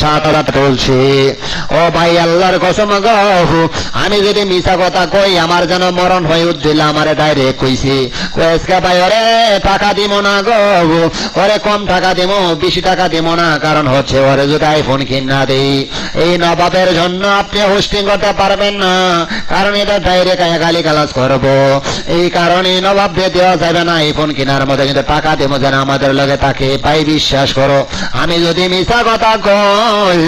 7,000 তুলছি। ও ভাই আল্লাহর কসম গো, আমি যদি মিছা কথা কই আমার যেন মরণ হয়ে উঠছিল। আমারে ডাইরেক্ট কইছি, কয়েসকা ভাই ওরে টাকা দিব না গো, ওরে কম টাকা দিব, বেশি টাকা দিব না। কারণ হচ্ছে ওরে যদি আইফোন কিনা দেই, এই নবাবের জন্য আপনি হোস্টিং করতে পারবেন না, কারণ এটা ডাইরেক্ট গালি গালাজ করবো। এই কারণে নবাব দিয়ে দেওয়া যাবে না আইফোন কেনার মধ্যে, কিন্তু টাকা দেবো যেন আমাদের লগে তাকে পাই। বিশ্বাস করো, আমি যদি মিছা কথা কই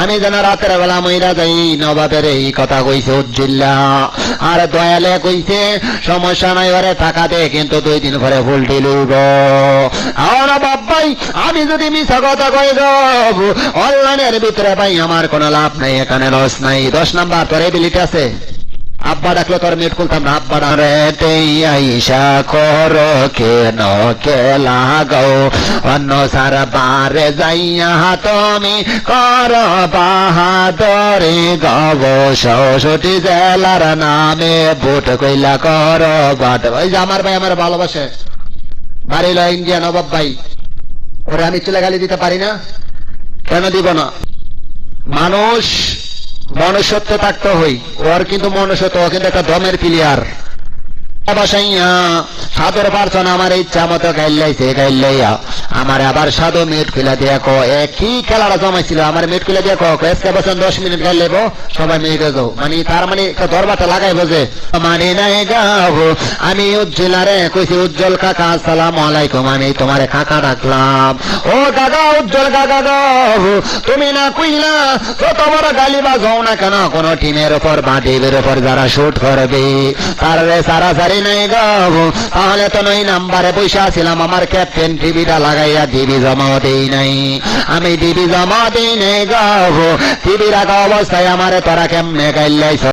আমি যেন রাতের বেলা মইরা যাই। নবাবের এই কথা কইছে উজ্জিল্লা, আর দয়ালে কইছে সমস্যা নাই, ওরে টাকা দে, কিন্তু 2 দিন পরে উল্টি লইব। আর নবাব ভাই আমি যদি মিছা কথা কই গো, অনলাইনের ভিতরে ভাই আমার কোনো লাভ নাই, এখানে লস নাই। 10 নাম্বার তোর এবিলিটি আছে। আব্বা ডাকলে তোর মিট খুলতাম না। আব্বা রে আইসা করো কেন কে লাগাও, অন্য সার বারে যাইয়া তুমি কর বাহাদরি গব। 64 জেলার নামে বুট কইলা কর বাট। ওই যে আমার ভাই আমার ভালোবাসে, বাড়ি ল ইন্ডিয়া নবাব ভাই, ওরে আমি চলে গালি দিতে পারি না। কেন দিব না? মানুষ মনুষ্যত্ব থাকতে হই, ওর কিন্তু মনুষ্যত্ব, ও কিন্তু একটা দমের প্লেয়ার। বাসাইয়া সাদর পারছন আমার ইচ্ছা মতো গাইলাইছে, গাইলাইয়া আমার আবার সাদো মিনিট খুলে দিয়ে কো কি খেলাটা জমাইছিল, আমার মিনিট খুলে দিয়ে কয়েসকে বসেন 10 মিনিট গাইলেব সবাই মিনিটে যাও। মানে তার মানে একটা দরবারটা লাগাইবো যে মানে নাই গাবো। আমি উজ্জ্বলারে কইছি, উজ্জ্বল কাকা আসসালামু আলাইকুম, আমি তোমারে কাকা ডাকলাম। ও কাকা উজ্জ্বল কাকা গাবো, তুমি না কইলা যত বড় গালি বাজাও না কেন কোন টিমের উপর বা টিমের উপর যারা শুট করবে তার সারা নাই গাবো, তাহলে তো নই নাম্বারে পয়সা ছিলাম। আমার ক্যাপ্টেন টিভিটা লাগাইয়া ডিবি জমা দেই নাই, আমি ডিবি জমা দেই নাই গাবো। টিভি রাখা অবস্থায় আমারে তোরা কেমনে গাইলাইছ।